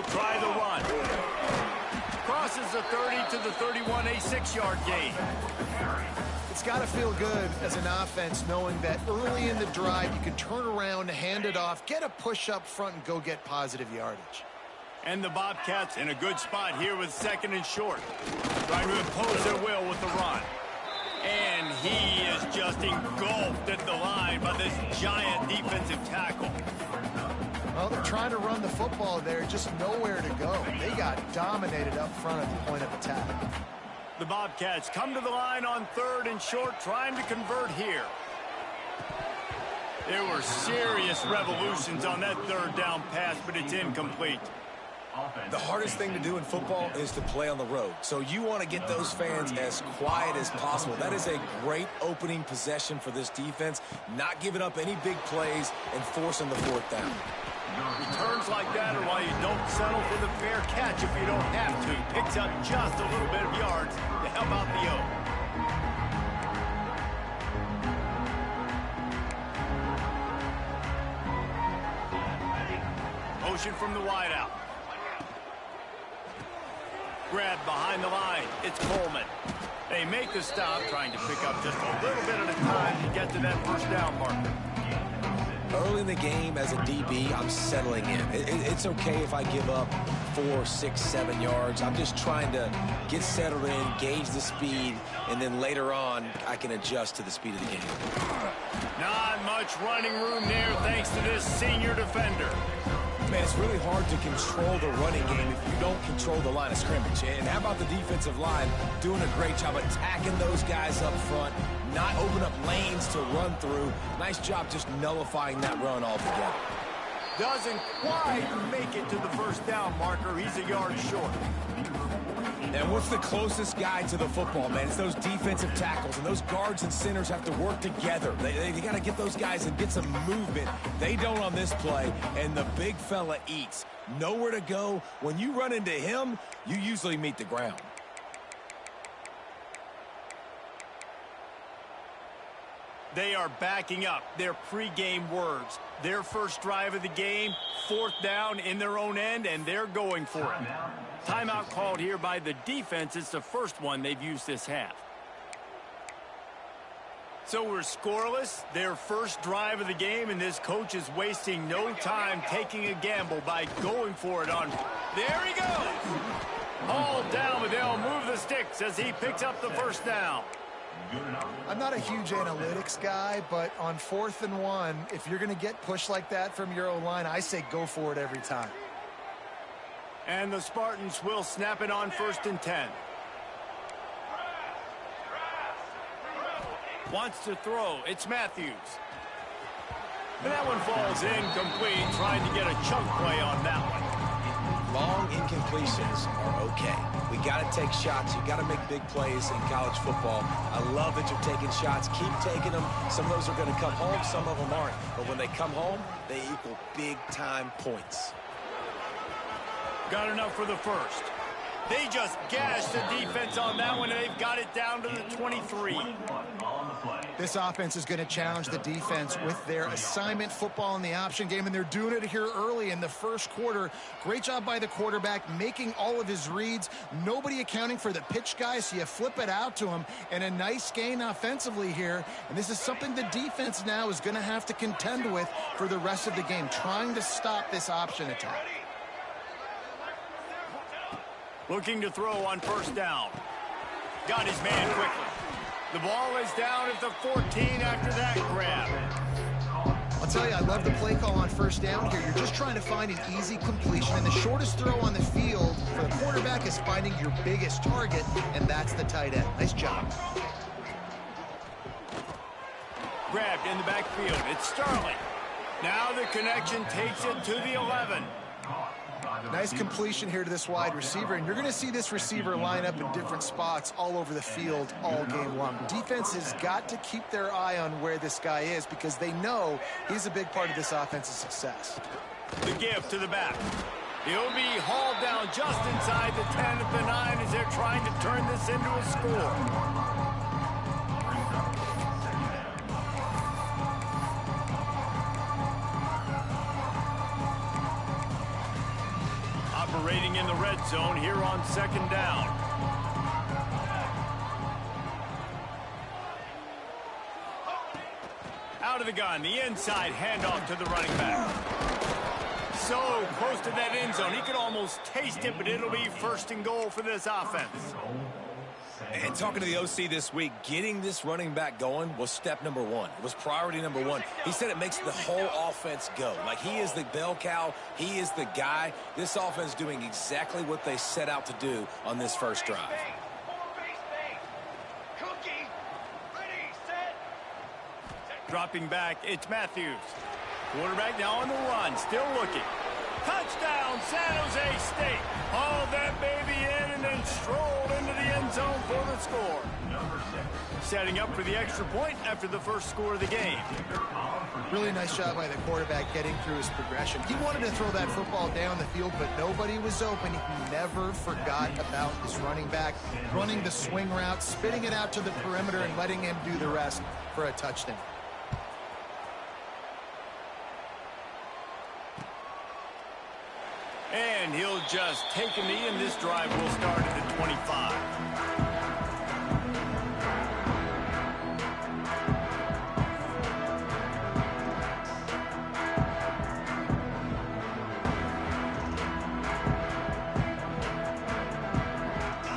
They'll try the run. Crosses the 30 to the 31, a 6-yard gain. It's got to feel good as an offense knowing that early in the drive you can turn around, hand it off, get a push up front, and go get positive yardage. And the Bobcats in a good spot here with 2nd and short. Trying to impose their will with the run. And he is just engulfed at the line by this giant defensive tackle. Well, they're trying to run the football there, just nowhere to go. They got dominated up front at the point of attack. The Bobcats come to the line on 3rd and short, trying to convert here. There were serious revolutions on that 3rd down pass, but it's incomplete. The hardest thing to do in football is to play on the road. So you want to get those fans as quiet as possible. That is a great opening possession for this defense, not giving up any big plays and forcing the 4th down. Returns like that are why you don't settle for the fair catch if you don't have to. Picks up just a little bit of yards to help out the O. Motion from the wideout. Grabbed behind the line. It's Coleman. They make the stop, trying to pick up just a little bit at a time to get to that 1st down marker. Early in the game as a DB, I'm settling in. It's okay if I give up 4, 6, 7 yards. I'm just trying to get settled in, gauge the speed, and then later on, I can adjust to the speed of the game. Not much running room there thanks to this senior defender. Man, it's really hard to control the running game if you don't control the line of scrimmage. And how about the defensive line doing a great job attacking those guys up front, not open up lanes to run through. Nice job just nullifying that run altogether. Doesn't quite make it to the 1st down marker. He's a yard short. And what's the closest guy to the football, man? It's those defensive tackles, and those guards and centers have to work together. They got to get those guys and get some movement. They don't on this play, and the big fella eats. Nowhere to go. When you run into him, you usually meet the ground. They are backing up their pregame words. Their first drive of the game, 4th down in their own end, and they're going for it. Timeout called here by the defense. It's the first one they've used this half. So we're scoreless. Their first drive of the game, and this coach is wasting no time taking a gamble by going for it on. There he goes. All down, but they'll move the sticks as he picks up the 1st down. I'm not a huge analytics guy, but on 4th and 1, if you're going to get pushed like that from your O-line, I say go for it every time. And the Spartans will snap it on 1st and 10. Wants to throw. It's Matthews. And that one falls incomplete, trying to get a chunk play on that one. Long incompletions are okay. We got to take shots. You got to make big plays in college football. I love that you're taking shots. Keep taking them. Some of those are going to come home. Some of them aren't. But when they come home, they equal big-time points. Got enough for the 1st. They just gashed the defense on that one, and they've got it down to the 23. This offense is going to challenge the defense with their assignment football in the option game, and they're doing it here early in the 1st quarter. Great job by the quarterback, making all of his reads. Nobody accounting for the pitch guy, so you flip it out to him, and a nice gain offensively here. And this is something the defense now is going to have to contend with for the rest of the game, trying to stop this option attack. Looking to throw on 1st down. Got his man quickly. The ball is down at the 14 after that grab. I'll tell you, I love the play call on 1st down here. You're just trying to find an easy completion, and the shortest throw on the field for the quarterback is finding your biggest target, and that's the tight end. Nice job. Grabbed in the backfield. It's Sterling. Now the connection takes it to the 11. Nice completion here to this wide receiver, and you're going to see this receiver line up in different spots all over the field all game long. Defense has got to keep their eye on where this guy is because they know he's a big part of this offense's success. The give to the back. He'll be hauled down just inside the 10 at the 9 as they're trying to turn this into a score. zone here on second down. Out of the gun, the inside handoff to the running back. So close to that end zone, he could almost taste it, but it'll be first and goal for this offense. And talking to the OC this week, getting this running back going was step number one. It was priority number one. He said it makes the whole offense go. Like, he is the bell cow. He is the guy. This offense doing exactly what they set out to do on this first drive. Dropping back, it's Matthews. Quarterback now on the run, still looking. Touchdown, San Jose State. Hauled that baby in and then strolled into the end zone for the score. Setting up for the extra point after the first score of the game. Really nice job by the quarterback getting through his progression. He wanted to throw that football down the field, but nobody was open. He never forgot about his running back, running the swing route, spitting it out to the perimeter, and letting him do the rest for a touchdown. And he'll just take a knee, and this drive will start at the 25.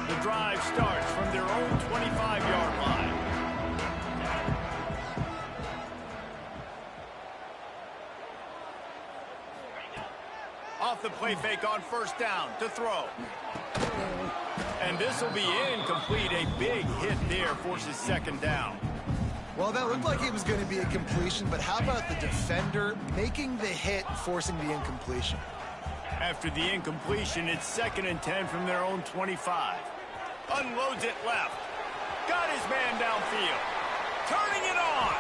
The drive starts from their own 25-yard line. Off the play fake on first down to throw. And this will be incomplete. A big hit there forces second down. Well, that looked like it was going to be a completion, but how about the defender making the hit, forcing the incompletion? After the incompletion, it's 2nd and 10 from their own 25. Unloads it left. Got his man downfield. Turning it on.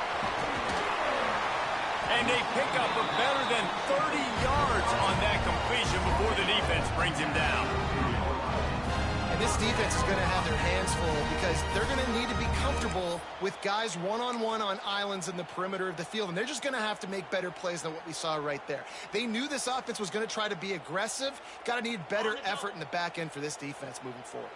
And they pick up a better than 30 yards on that completion before the defense brings him down. And this defense is going to have their hands full because they're going to need to be comfortable with guys one-on-one on islands in the perimeter of the field, and they're just going to have to make better plays than what we saw right there. They knew this offense was going to try to be aggressive. Got to need better effort in the back end for this defense moving forward.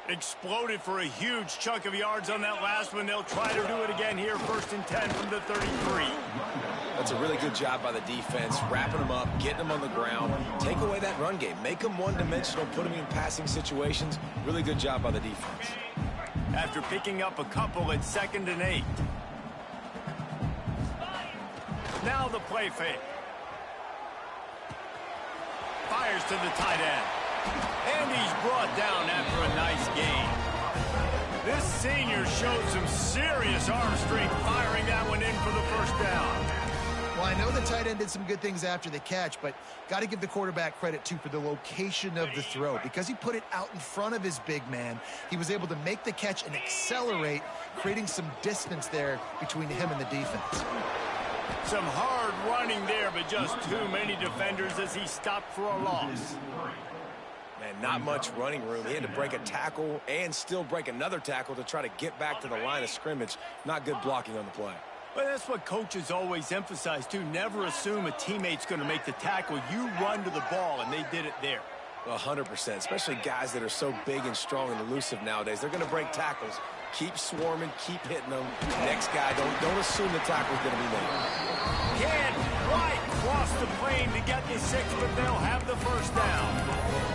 Exploded for a huge chunk of yards on that last one. They'll try to do it again here, 1st and 10 from the 33. That's a really good job by the defense, wrapping them up, getting them on the ground. Take away that run game. Make them one-dimensional, put them in passing situations. Really good job by the defense. After picking up a couple at 2nd and 8. Now the play fake. Fires to the tight end. And he's brought down after a nice gain. This senior showed some serious arm strength firing that one in for the first down. Well, I know the tight end did some good things after the catch, but got to give the quarterback credit, too, for the location of the throw. Because he put it out in front of his big man, he was able to make the catch and accelerate, creating some distance there between him and the defense. Some hard running there, but just too many defenders as he stopped for a loss. Man, not much running room. He had to break a tackle and still break another tackle to try to get back to the line of scrimmage. Not good blocking on the play. But that's what coaches always emphasize, too. Never assume a teammate's going to make the tackle. You run to the ball, and they did it there. 100%, especially guys that are so big and strong and elusive nowadays. They're going to break tackles. Keep swarming, keep hitting them. Next guy, don't assume the tackle's going to be made. Can't quite cross the plane to get the 6, but they'll have the first down.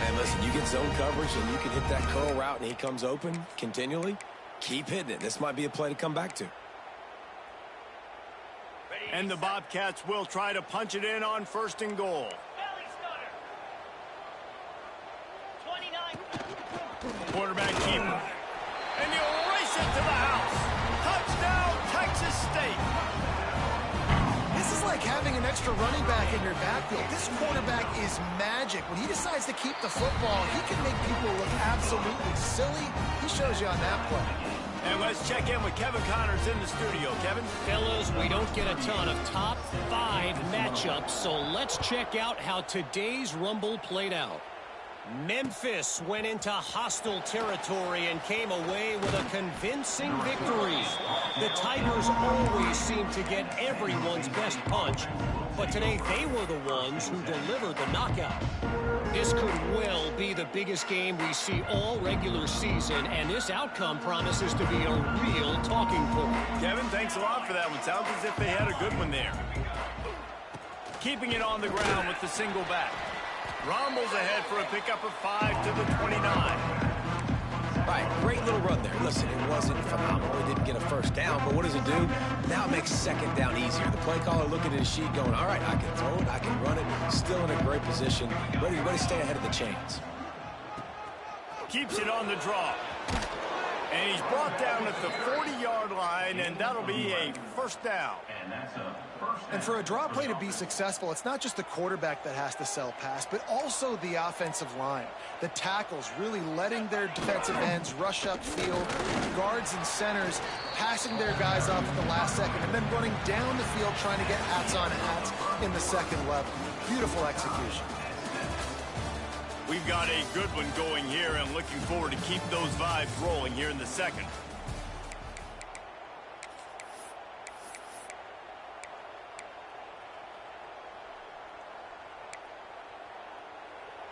And listen, you get zone coverage and you can hit that curl route and he comes open continually. Keep hitting it. This might be a play to come back to. And the Bobcats will try to punch it in on 1st and goal. Quarterback keeper. And he'll race it to the house. Touchdown, Texas State. This is like having an extra running back in your backfield. This quarterback is magic. When he decides to keep the football, he can make people look absolutely silly. He shows you on that play. And let's check in with Kevin Connors in the studio. Kevin? Fellas, we don't get a ton of top 5 matchups, so let's check out how today's Rumble played out. Memphis went into hostile territory and came away with a convincing victory. The Tigers always seem to get everyone's best punch, but today they were the ones who delivered the knockout. This could well be the biggest game we see all regular season, and this outcome promises to be a real talking point. Kevin, thanks a lot for that one. Sounds as if they had a good one there. Keeping it on the ground with the single back. Rumbles ahead for a pickup of 5 to the 29. Right, great little run there. Listen, it wasn't phenomenal. He didn't get a first down, but what does it do? Now it makes second down easier. The play caller looking at his sheet going, all right, I can throw it, I can run it. Still in a great position, ready to stay ahead of the chains. Keeps it on the draw. And he's brought down at the 40-yard line, and that'll be a first down. And for a draw play to be successful, it's not just the quarterback that has to sell pass, but also the offensive line. The tackles really letting their defensive ends rush upfield, guards and centers passing their guys off at the last second, and then running down the field trying to get hats on hats in the second level. Beautiful execution. We've got a good one going here, and looking forward to keep those vibes rolling here in the second.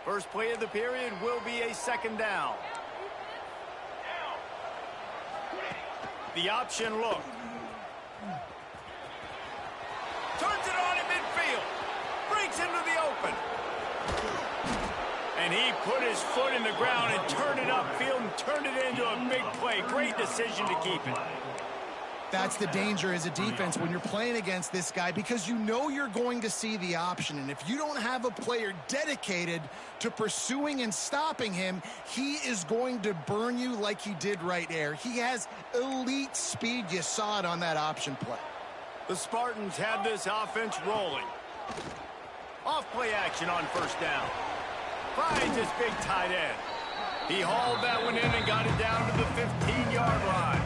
First play of the period will be a second down. The option look. Turns it on in midfield. Breaks into the open. And he put his foot in the ground and turned it upfield and turned it into a big play. Great decision to keep it. That's the danger as a defense when you're playing against this guy, because you know you're going to see the option. And if you don't have a player dedicated to pursuing and stopping him, he is going to burn you like he did right there. He has elite speed. You saw it on that option play. The Spartans have this offense rolling. Off play action on first down. Finds his big tight end. He hauled that one in and got it down to the 15-yard line.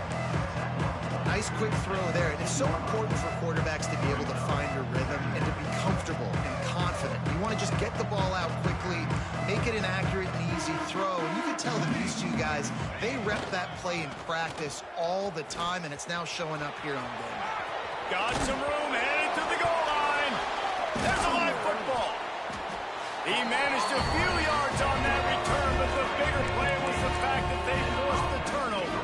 Nice quick throw there. And it's so important for quarterbacks to be able to find your rhythm and to be comfortable and confident. You want to just get the ball out quickly, make it an accurate and easy throw. And you can tell that these two guys, they rep that play in practice all the time, and it's now showing up here on game day. Got some room, headed to the goal line. There's a live football. He managed a few yards on that return, but the bigger play was the fact that they forced the turnover.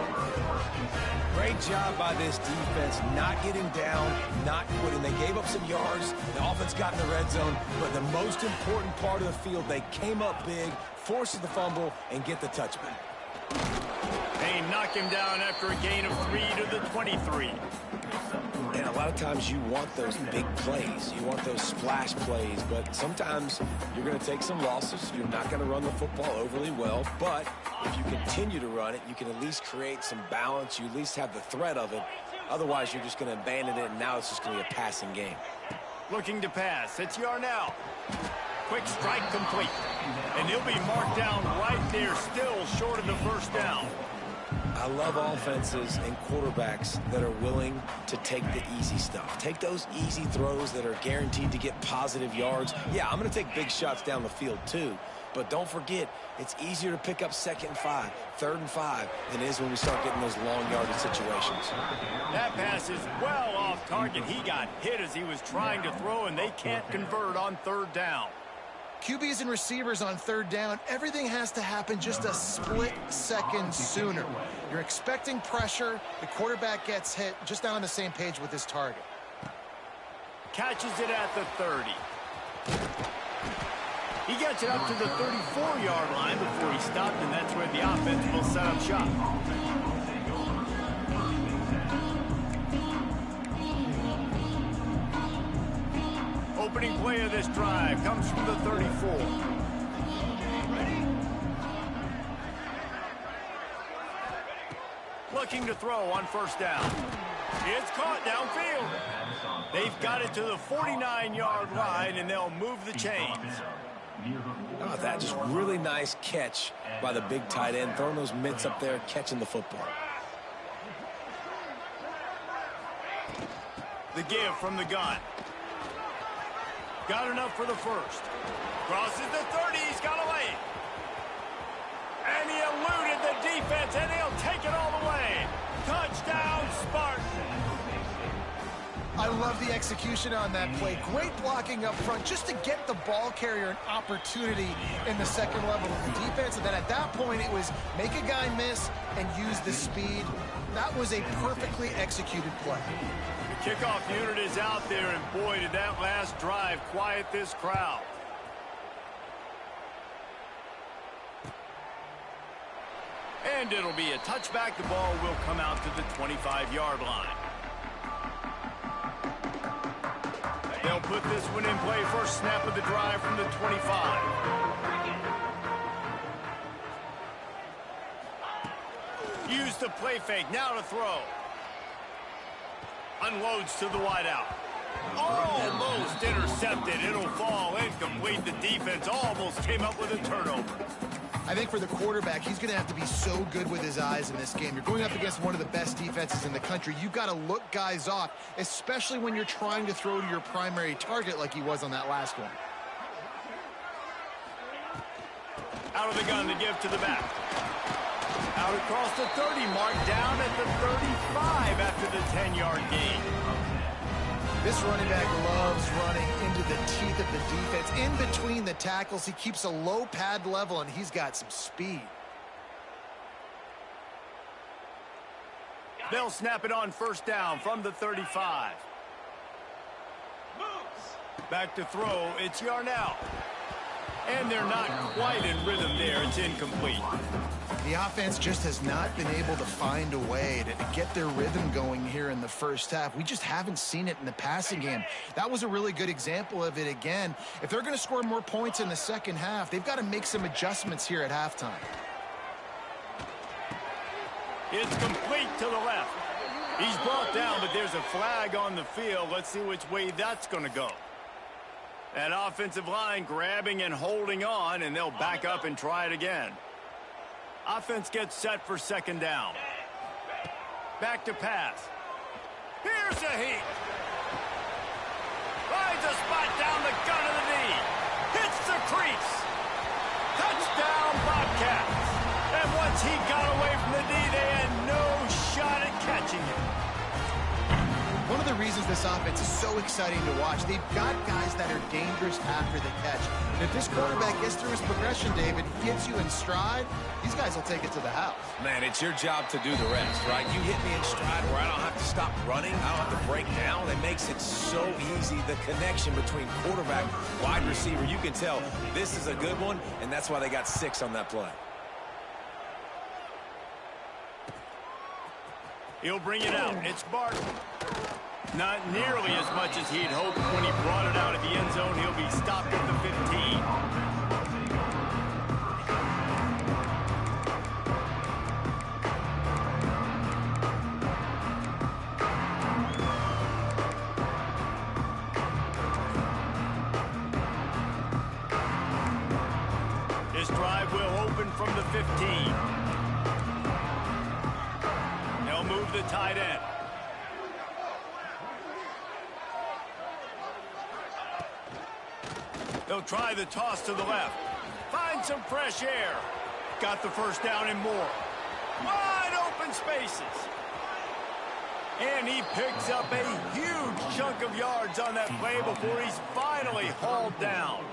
Great job by this defense, not getting down, not quitting. They gave up some yards. The offense got in the red zone, but the most important part of the field, they came up big, forced the fumble, and get the touchback. They knock him down after a gain of 3 to the 23. And a lot of times you want those big plays. You want those splash plays, but sometimes you're going to take some losses. You're not going to run the football overly well, but if you continue to run it, you can at least create some balance. You at least have the threat of it. Otherwise, you're just going to abandon it, and now it's just going to be a passing game. Looking to pass. It's Yarnell. Quick strike complete. And he'll be marked down right there, still short of the first down. I love offenses and quarterbacks that are willing to take the easy stuff. Take those easy throws that are guaranteed to get positive yards. Yeah, I'm going to take big shots down the field too. But don't forget, it's easier to pick up 2nd and 5, 3rd and 5 than it is when we start getting those long yardage situations. That pass is well off target. He got hit as he was trying to throw, and they can't convert on 3rd down. QBs and receivers on 3rd down, everything has to happen just a split second sooner. You're expecting pressure, the quarterback gets hit, just not on the same page with his target. Catches it at the 30. He gets it up to the 34-yard line before he stopped, and that's where the offense will set up shop. Opening play of this drive comes from the 34. Looking to throw on first down. It's caught downfield. They've got it to the 49-yard line, and they'll move the chains. Oh, that just really nice catch by the big tight end, throwing those mitts up there, catching the football. The give from the gun. Got enough for the first. Crosses the 30. He's got away. And he eluded the defense, and he'll take it all the way. Touchdown, Spartans. I love the execution on that play. Great blocking up front just to get the ball carrier an opportunity in the second level of the defense. And then at that point, it was make a guy miss and use the speed. That was a perfectly executed play. The kickoff unit is out there, and boy, did that last drive quiet this crowd. And it'll be a touchback. The ball will come out to the 25-yard line. They'll put this one in play. First snap of the drive from the 25. Use the play fake. Now to throw. Unloads to the wideout. Almost intercepted. It'll fall incomplete. The defense almost came up with a turnover. I think for the quarterback, he's going to have to be so good with his eyes in this game. You're going up against one of the best defenses in the country. You've got to look guys off, especially when you're trying to throw to your primary target like he was on that last one. Out of the gun to give to the back. Out across the 30 mark, down at the 35 after the 10-yard gain. This running back loves running into the teeth of the defense. In between the tackles, he keeps a low pad level, and he's got some speed. They'll snap it on first down from the 35. Back to throw, it's Yarnell. And they're not quite in rhythm there. It's incomplete. The offense just has not been able to find a way to get their rhythm going here in the first half. We just haven't seen it in the passing game. That was a really good example of it again. If they're going to score more points in the second half, they've got to make some adjustments here at halftime. It's complete to the left. He's brought down, but there's a flag on the field. Let's see which way that's going to go. That offensive line grabbing and holding on, and they'll back up and try it again. Offense gets set for second down. Back to pass. Here's a heat. Finds a spot down the gun of the knee. Hits the crease. Touchdown, Bobcats. And once he got away from the knee, they had no shot at catching it. One of the reasons this offense is so exciting to watch, they've got guys that are dangerous after the catch. And if this quarterback gets through his progression, David, gets you in stride, these guys will take it to the house. Man, it's your job to do the rest, right? You hit me in stride where I don't have to stop running. I don't have to break down. It makes it so easy. The connection between quarterback, wide receiver, you can tell this is a good one, and that's why they got 6 on that play. He'll bring it out. It's Barton. Not nearly as much as he'd hoped when he brought it out of the end zone. He'll be stopped at the 15. This drive will open from the 15. They'll move the tight end. They'll try the toss to the left. Find some fresh air. Got the first down and more. Wide open spaces. And he picks up a huge chunk of yards on that play before he's finally hauled down.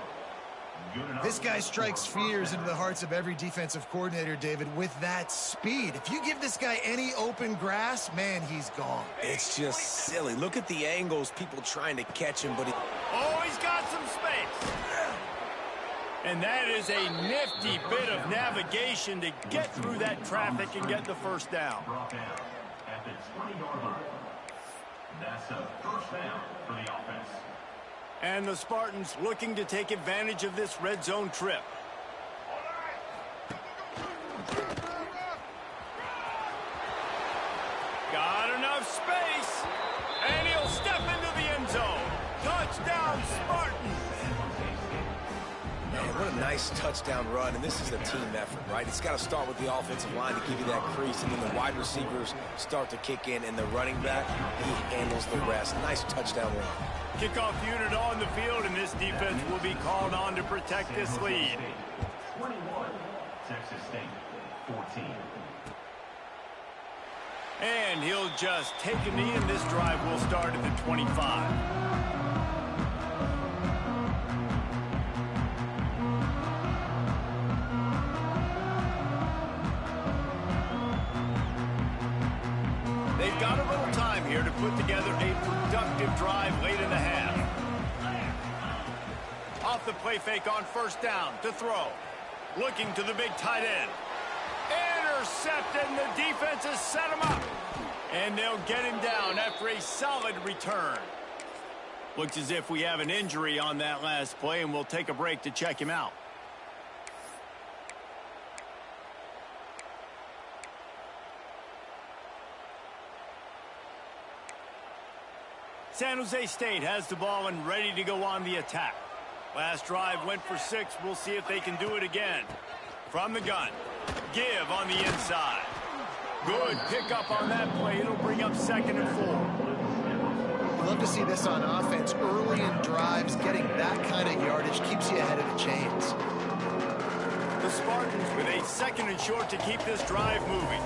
This guy strikes fears into the hearts of every defensive coordinator, David, with that speed. If you give this guy any open grass, man, he's gone. It's just silly. Look at the angles, people trying to catch him, but he... Oh, he's got some space. And that is a nifty bit of navigation to get through that traffic and get the first down. At the 20-yard line. That's a first down for the offense. And the Spartans looking to take advantage of this red zone trip. Got enough space. And he'll step into the end zone. Touchdown, Spartans. Man, what a nice touchdown run, and this is a team effort, right? It's got to start with the offensive line to give you that crease, and then the wide receivers start to kick in, and the running back, he handles the rest. Nice touchdown run. Kickoff unit on the field, and this defense will be called on to protect this lead. 21, Texas State, 14. And he'll just take a knee, and this drive will start at the 25. They've got a little time here to put together a productive drive late in the half. Off the play fake on first down to throw. Looking to the big tight end. Intercepted, and the defense has set him up. And they'll get him down after a solid return. Looks as if we have an injury on that last play, and we'll take a break to check him out. San Jose State has the ball and ready to go on the attack. Last drive went for 6. We'll see if they can do it again. From the gun. Give on the inside. Good pickup on that play. It'll bring up 2nd and 4. We love to see this on offense. Early in drives, getting that kind of yardage keeps you ahead of the chains. The Spartans with a 2nd and short to keep this drive moving.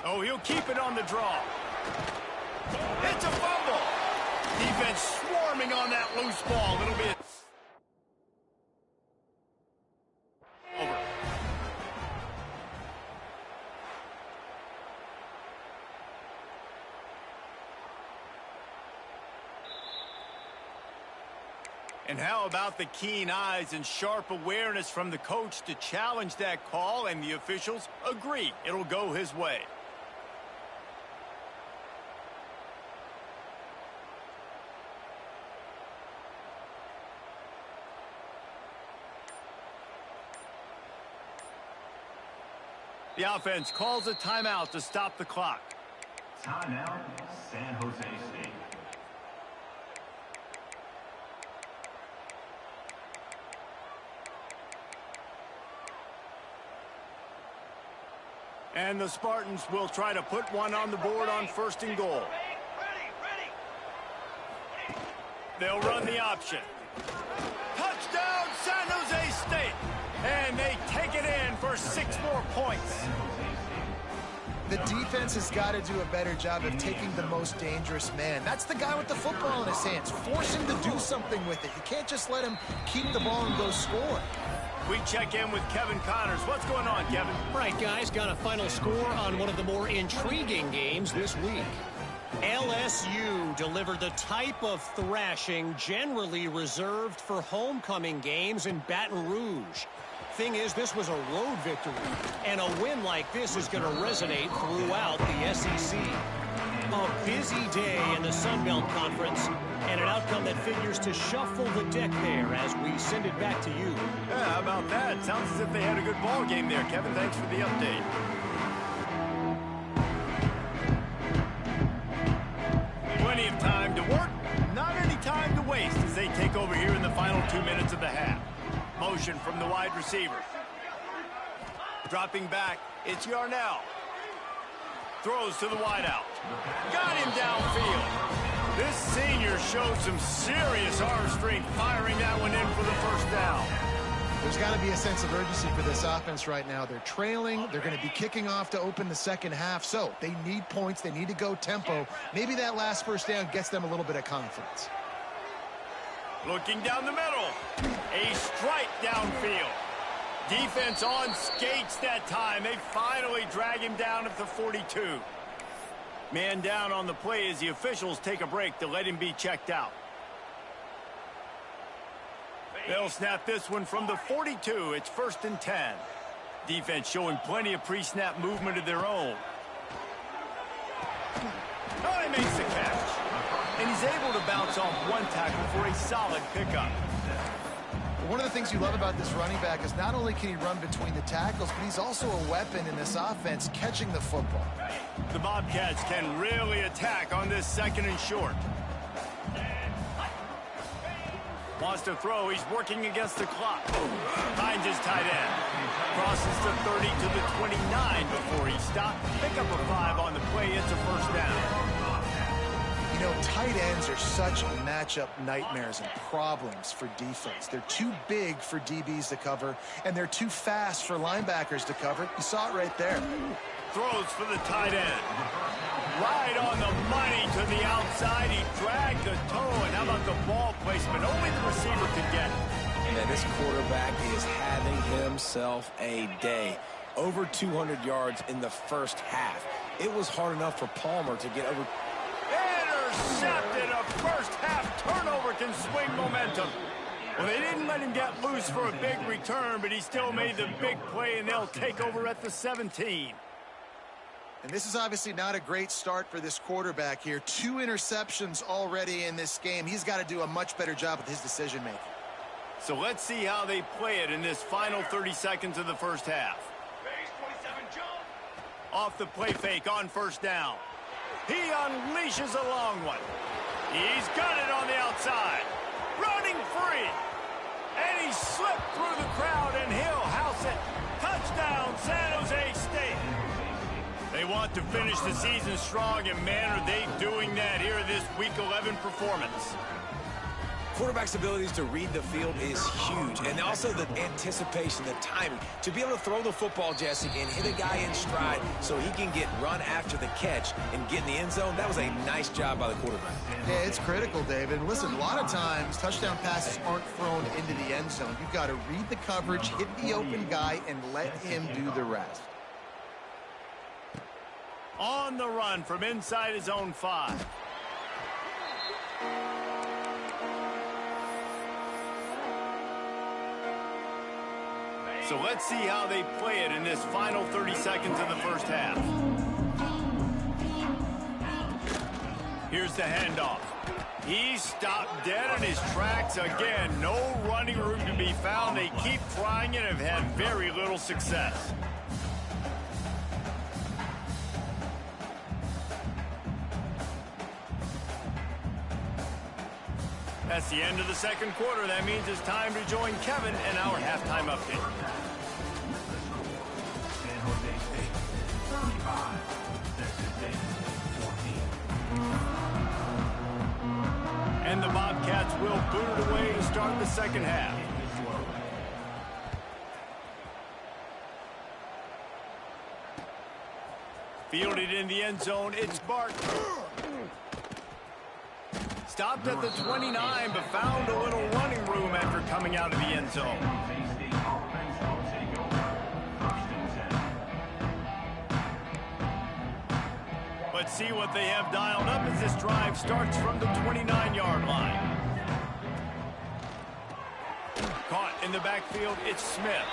Oh, he'll keep it on the draw. It's a fumble. Defense swarming on that loose ball. It'll be over. And how about the keen eyes and sharp awareness from the coach to challenge that call, and the officials agree it'll go his way. The offense calls a timeout to stop the clock. Timeout, San Jose State. And the Spartans will try to put one on the board on 1st and goal. They'll run the option. Touchdown, San Jose State! And they take it in for 6 more points. The defense has got to do a better job of taking the most dangerous man. That's the guy with the football in his hands. Force him to do something with it. You can't just let him keep the ball and go score. We check in with Kevin Connors. What's going on, Kevin? All right, guys, got a final score on one of the more intriguing games this week. LSU delivered the type of thrashing generally reserved for homecoming games in Baton Rouge. Thing is, this was a road victory, and a win like this is going to resonate throughout the SEC. A busy day in the Sun Belt Conference, and an outcome that figures to shuffle the deck there as we send it back to you. Yeah, how about that? Sounds as if they had a good ball game there, Kevin. Thanks for the update. Plenty of time to work, not any time to waste as they take over here in the final 2 minutes of the half. Motion from the wide receiver. Dropping back, it's Yarnell. Throws to the wideout. Got him downfield. This senior showed some serious arm strength firing that one in for the 1st down. There's got to be a sense of urgency for this offense right now. They're trailing. They're going to be kicking off to open the 2nd half. So they need points. They need to go tempo. Maybe that last 1st down gets them a little bit of confidence. Looking down the middle. A strike downfield. Defense on skates that time. They finally drag him down at the 42. Man down on the play as the officials take a break to let him be checked out. They'll snap this one from the 42. It's 1st and 10. Defense showing plenty of pre-snap movement of their own. Oh, he makes the catch. And he's able to bounce off one tackle for a solid pickup. One of the things you love about this running back is not only can he run between the tackles, but he's also a weapon in this offense, catching the football. The Bobcats can really attack on this 2nd and short. Wants to throw. He's working against the clock. Finds his tight end. Crosses the 30 to the 29 before he stopped. Pick up a 5 on the play. It's a 1st down. You know, tight ends are such matchup nightmares and problems for defense. They're too big for DBs to cover, and they're too fast for linebackers to cover. You saw it right there. Throws for the tight end. Right on the money to the outside. He dragged the toe, and how about the ball placement? Only the receiver could get it. Man, this quarterback is having himself a day. Over 200 yards in the first half. It was hard enough for Palmer to get over. Intercepted. A first half turnover can swing momentum. Well, they didn't let him get loose for a big return, but he still made the big play, and they'll take over at the 17. And this is obviously not a great start for this quarterback here. 2 interceptions already in this game. He's got to do a much better job with his decision-making. So let's see how they play it in this final 30 seconds of the first half. Off the play fake on first down. He unleashes a long one. He's got it on the outside. Running free. And he slipped through the crowd, and he'll house it. Touchdown, San Jose State. They want to finish the season strong, and man, are they doing that here in this Week 11 performance. Quarterback's abilities to read the field is huge, and also the anticipation, the timing. To be able to throw the football, Jesse, and hit a guy in stride so he can get run after the catch and get in the end zone, that was a nice job by the quarterback. Yeah, it's critical, David. And listen, a lot of times touchdown passes aren't thrown into the end zone. You've got to read the coverage, hit the open guy, and let him do the rest. On the run from inside his own 5. So let's see how they play it in this final 30 seconds of the first half. Here's the handoff. He stopped dead in his tracks again. No running room to be found. They keep trying it and have had very little success. That's the end of the second quarter. That means it's time to join Kevin in our halftime update. San Jose State 35, Texas State 14. And the Bobcats will boot it away to start the second half. Fielded in the end zone, it's Barton. Stopped at the 29, but found a little running room after coming out of the end zone. Let's see what they have dialed up as this drive starts from the 29-yard line. Caught in the backfield, it's Smith.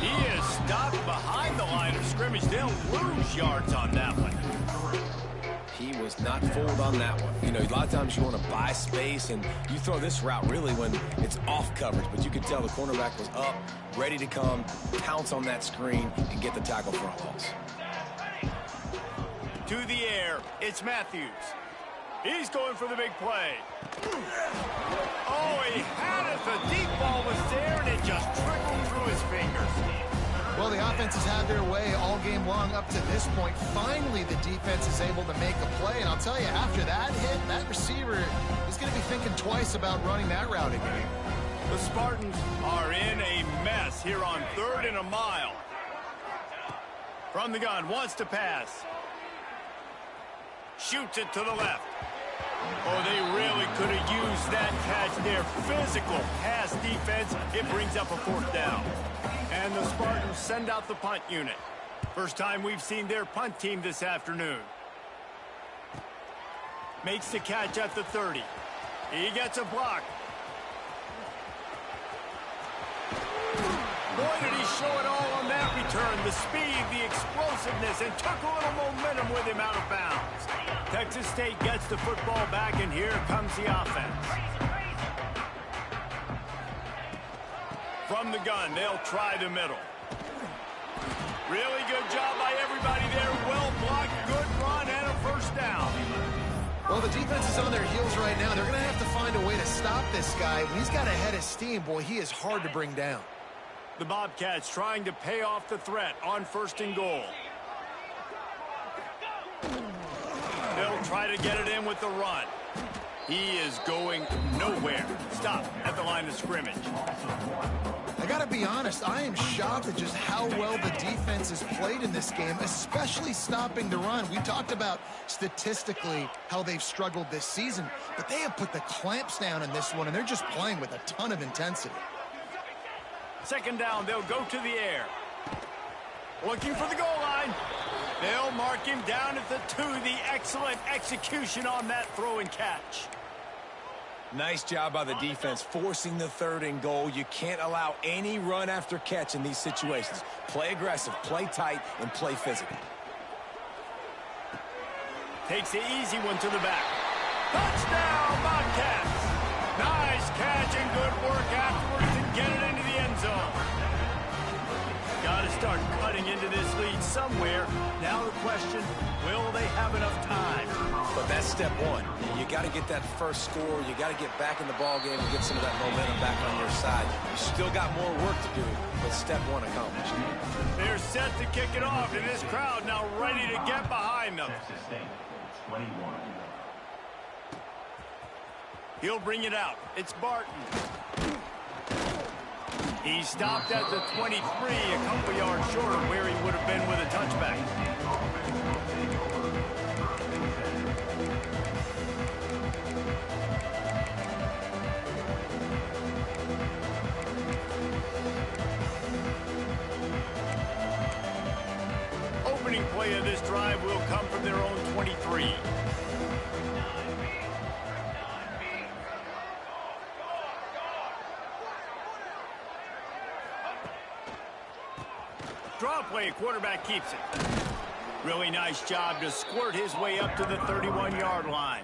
He is stopped behind the line of scrimmage. They'll lose yards on that one. He was not fooled on that one. You know, a lot of times you want to buy space, and you throw this route really when it's off coverage. But you could tell the cornerback was up, ready to come, pounce on that screen, and get the tackle for a loss. To the air, it's Matthews. He's going for the big play. Oh, he had it. The deep ball was there, and it just trickled through his fingers. Well, the offense has had their way all game long up to this point. Finally, the defense is able to make a play. And I'll tell you, after that hit, that receiver is going to be thinking twice about running that route again. The Spartans are in a mess here on 3rd and a mile. From the gun, wants to pass. Shoots it to the left. Oh, they really could have used that catch there. Physical pass defense. It brings up a 4th down. And the Spartans send out the punt unit. First time we've seen their punt team this afternoon. Makes the catch at the 30. He gets a block. Boy, did he show it all on that return. The speed, the explosiveness, and took a little momentum with him out of bounds. Texas State gets the football back, and here comes the offense. From the gun, they'll try the middle. Really good job by everybody there. Well blocked, good run, and a first down. Well, the defense is on their heels right now. They're going to have to find a way to stop this guy. When he's got a head of steam, boy, he is hard to bring down. The Bobcats trying to pay off the threat on 1st and goal. They'll They'll try to get it in with the run. He is going nowhere. Stop at the line of scrimmage. I got to be honest, I am shocked at just how well the defense has played in this game, especially stopping the run. We talked about statistically how they've struggled this season, but they have put the clamps down in this one, and they're just playing with a ton of intensity. Second down, they'll go to the air. Looking for the goal line. They'll mark him down at the 2. The excellent execution on that throw and catch. Nice job by the defense forcing the 3rd and goal. You can't allow any run after catch in these situations. Play aggressive, play tight, and play physical. Takes the easy one to the back. Touchdown, Bobcats! Nice catch and good work afterwards and get it into the end zone. Got to start cutting into this lead somewhere. Now the question, will they have enough time? But that's step 1. You got to get that first score. You got to get back in the ball game and get some of that momentum back on your side. You still got more work to do, but step 1 accomplished. They're set to kick it off, and this crowd now ready to get behind them. Texas State, 21. He'll bring it out. It's Barton. He stopped at the 23, a couple yards short of where he would have been with a touchback. Opening play of this drive will come from their own 23. Draw play, quarterback keeps it. Really nice job to squirt his way up to the 31-yard line.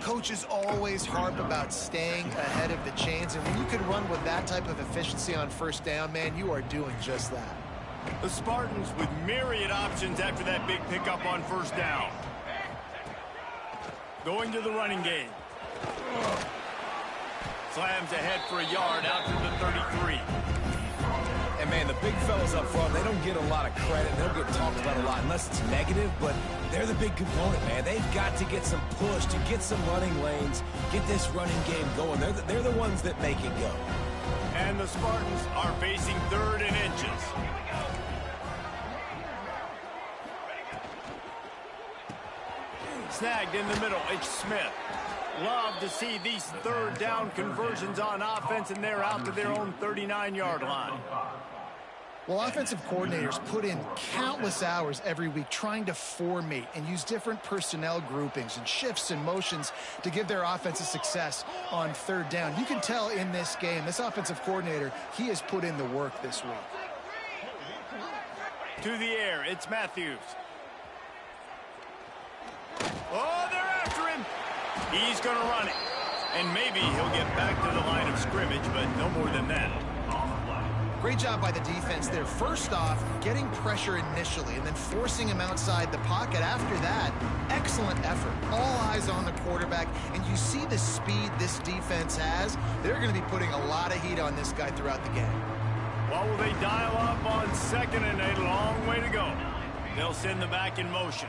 Coaches always harp about staying ahead of the chains, and when you can run with that type of efficiency on first down, man, you are doing just that. The Spartans with myriad options after that big pickup on first down. Going to the running game. Slams ahead for a yard out to the 33. And, man, the big fellas up front, they don't get a lot of credit. They don't get talked about a lot unless it's negative, but they're the big component, man. They've got to get some push, to get some running lanes, get this running game going. They're the ones that make it go. And the Spartans are facing 3rd and inches. Snagged in the middle, it's Smith. Love to see these 3rd down conversions on offense, and they're out to their own 39-yard line. Well, offensive coordinators put in countless hours every week trying to formate and use different personnel groupings and shifts and motions to give their offensive success on 3rd down. You can tell in this game, this offensive coordinator, he has put in the work this week. To the air, it's Matthews. Oh, they're after him. He's going to run it. And maybe he'll get back to the line of scrimmage, but no more than that. Great job by the defense there. First off, getting pressure initially and then forcing him outside the pocket. After that, excellent effort. All eyes on the quarterback, and you see the speed this defense has. They're going to be putting a lot of heat on this guy throughout the game. What will they dial up on 2nd and a long way to go? They'll send the back in motion.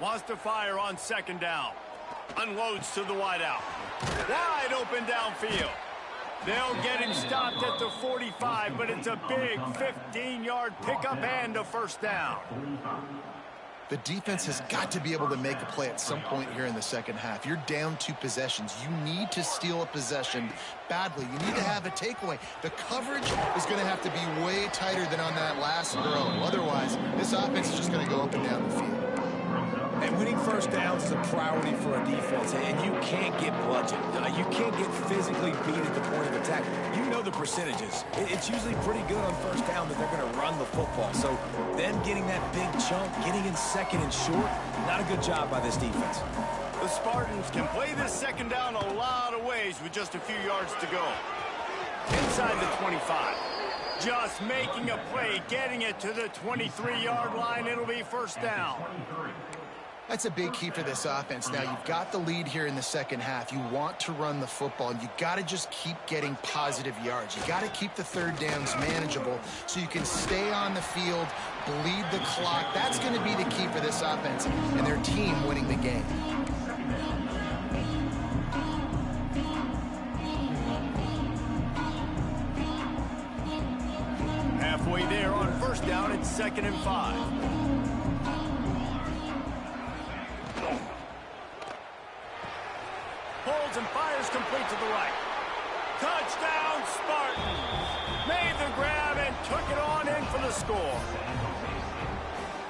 Wants to fire on 2nd down. Unloads to the wideout. Wide open downfield. They'll get him stopped at the 45, but it's a big 15-yard pickup and a first down. The defense has got to be able to make a play at some point here in the second half. You're down 2 possessions. You need to steal a possession badly. You need to have a takeaway. The coverage is going to have to be way tighter than on that last throw. Otherwise, this offense is just going to go up and down the field. And winning first downs is a priority for a defense, and you can't get bludgeoned. You can't get physically beat at the point of attack. You know the percentages. It's usually pretty good on first down that they're going to run the football. So them getting that big chunk, getting in 2nd and short, not a good job by this defense. The Spartans can play this 2nd down a lot of ways with just a few yards to go. Inside the 25. Just making a play, getting it to the 23-yard line. It'll be first down. That's a big key for this offense. Now, you've got the lead here in the second half. You want to run the football, and you got to just keep getting positive yards. You got to keep the third downs manageable so you can stay on the field, bleed the clock. That's going to be the key for this offense and their team winning the game. Halfway there on first down, it's 2nd and 5. Holds and fires complete to the right. Touchdown, Spartans! Made the grab and took it on in for the score.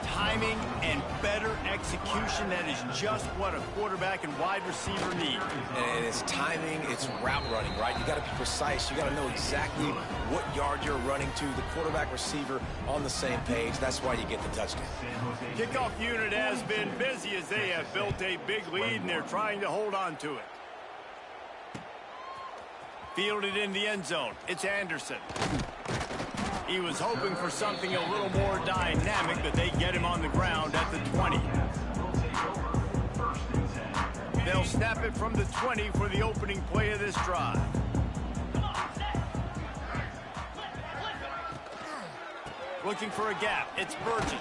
Timing and better execution, that is just what a quarterback and wide receiver need. And it's timing, it's route running, right? You got to be precise. You got to know exactly what yard you're running to. The quarterback receiver on the same page. That's why you get the touchdown. Kickoff unit has been busy as they have built a big lead, and they're trying to hold on to it. Fielded in the end zone. It's Anderson. He was hoping for something a little more dynamic, but they get him on the ground at the 20. They'll snap it from the 20 for the opening play of this drive. Looking for a gap. It's Burgess.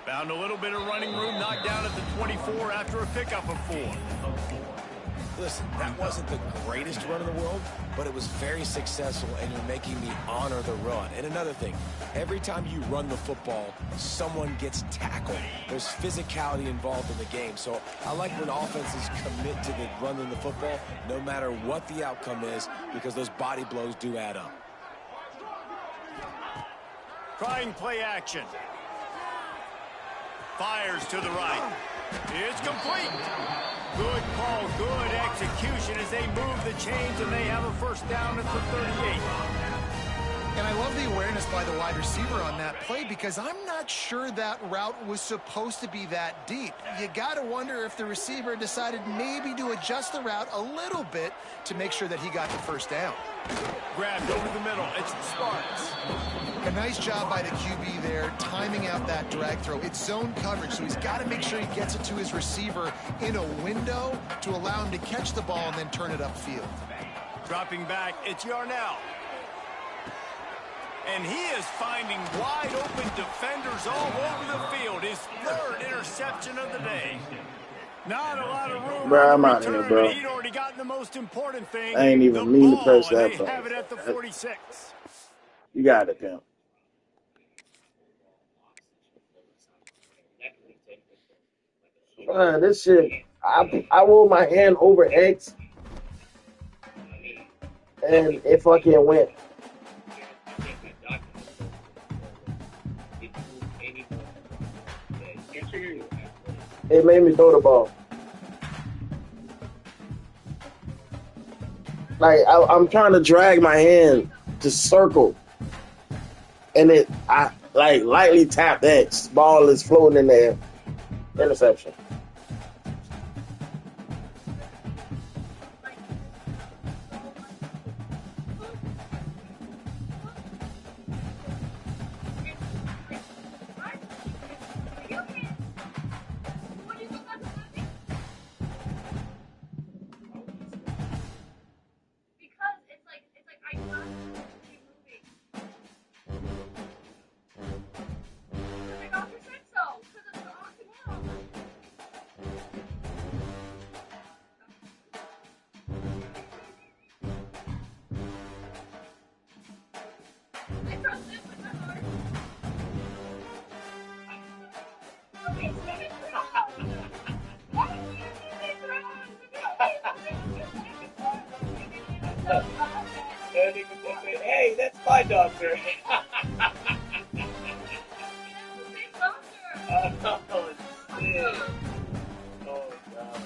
Found a little bit of running room, knocked down at the 24 after a pickup of 4. Listen, that wasn't the greatest run in the world, but it was very successful, and you're making me honor the run. And another thing, every time you run the football, someone gets tackled. There's physicality involved in the game. So I like when offenses commit to the running the football, no matter what the outcome is, because those body blows do add up. Trying play action. Fires to the right. It's complete. Good call, good execution as they move the chains, and they have a first down at the 38. And I love the awareness by the wide receiver on that play, because I'm not sure that route was supposed to be that deep. You got to wonder if the receiver decided maybe to adjust the route a little bit to make sure that he got the first down. Grabbed over the middle. It's the Spartans. A nice job by the QB there, timing out that drag throw. It's zone coverage, so he's got to make sure he gets it to his receiver in a window to allow him to catch the ball and then turn it upfield. Dropping back, it's Yarnell. And he is finding wide open defenders all over the field. His 3rd interception of the day. Not a lot of room. Bro, I'm out here, bro. He'd already gotten the most important thing. I ain't even mean to press that button. They have it at the 46. You got it, pimp. This shit, I rolled my hand over X, and it fucking went. It made me throw the ball. Like, I'm trying to drag my hand to circle, and I lightly tapped X. Ball is floating in there. Interception. Hey, that's my doctor. Oh, shit. Oh, God.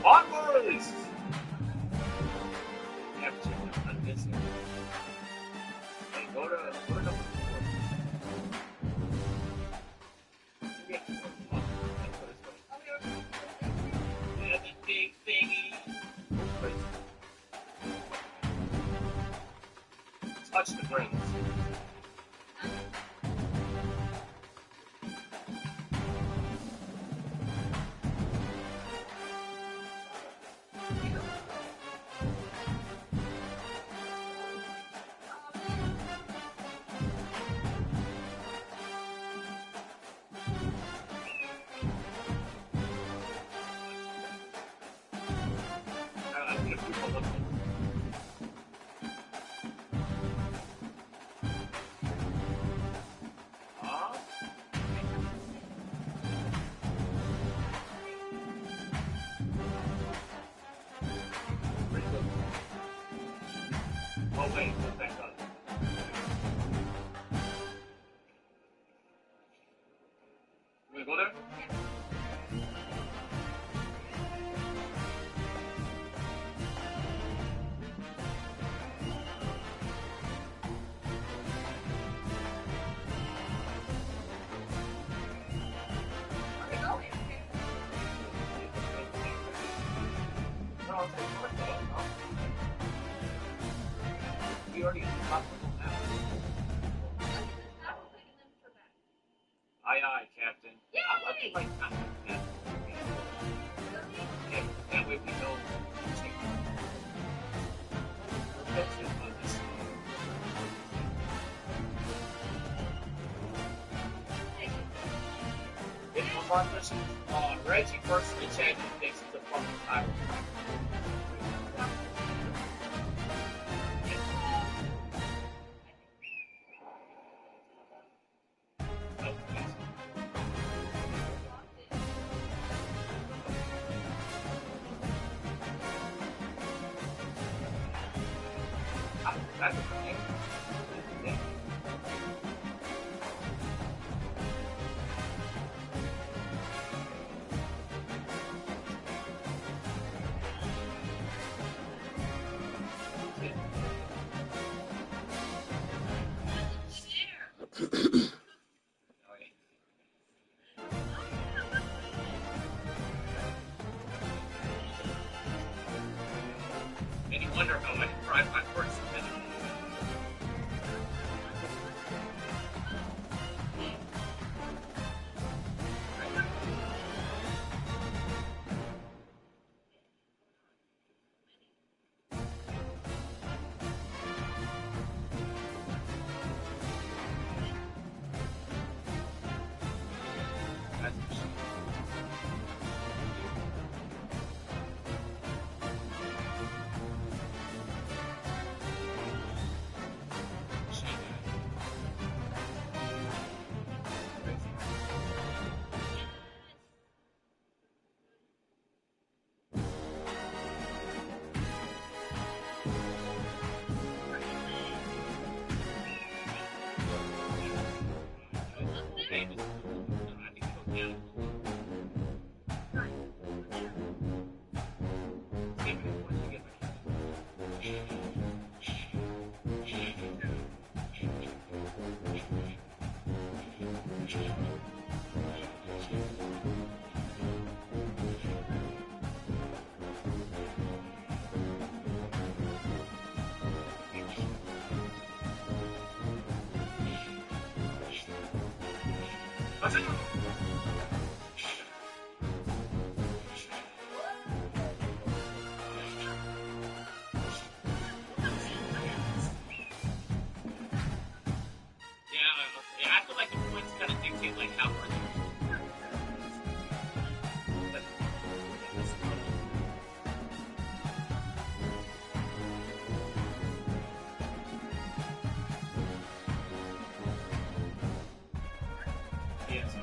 Onwards! I'm missing. Hey, go to number 4. Yeah, the big thingy. touch the greens. Oh wait, what's that gun? You wanna go there? No, I'll take it. No. We already talked about that. Aye, aye, Captain. I'd like to like not that. Yeah, that way we know. If I'm on this, Reggie personally said he thinks it's a fucking title. That's a thing. Yeah. Any wonder how I drive my horse in minute. Yeah, I feel like the points kind of dictate like how much. Yes.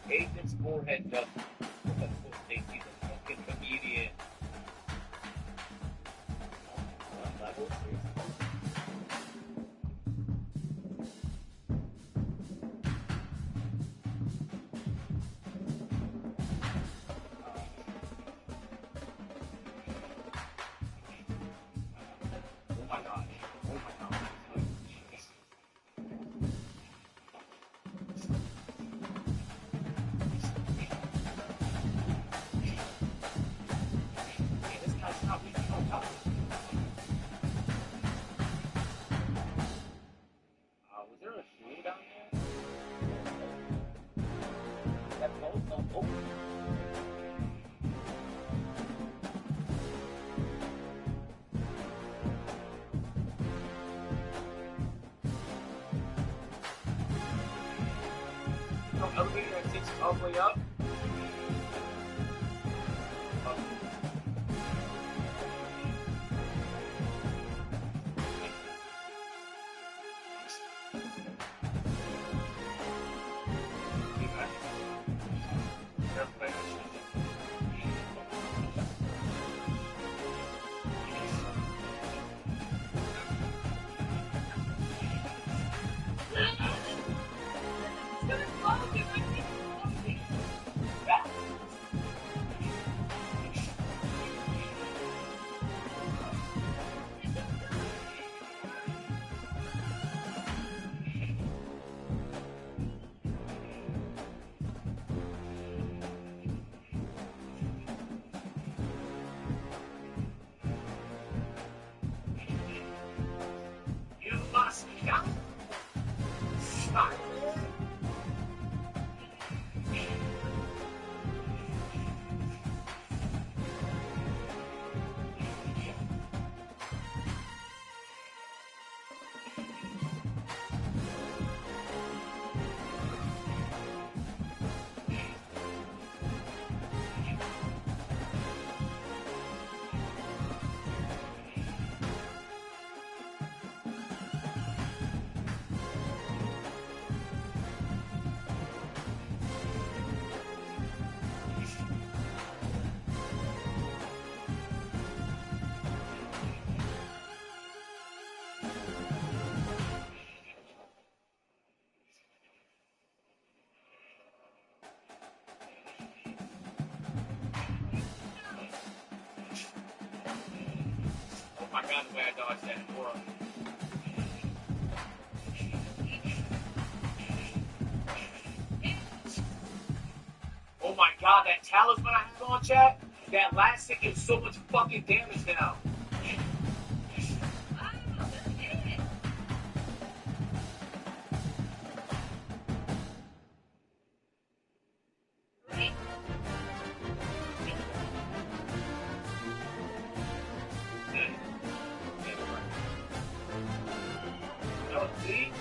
Agent's forehead does. He's a fucking comedian. Oh my god. Oh my god. Hey, this guy's not really on top. Was there a shooting down there? That post don't open. No elevator that takes us all the way up. You must stop. Stop. Oh my god, the way I dodged that before. Oh my god, that talisman I have on, chat, that last tick is so much fucking damage now. No, see?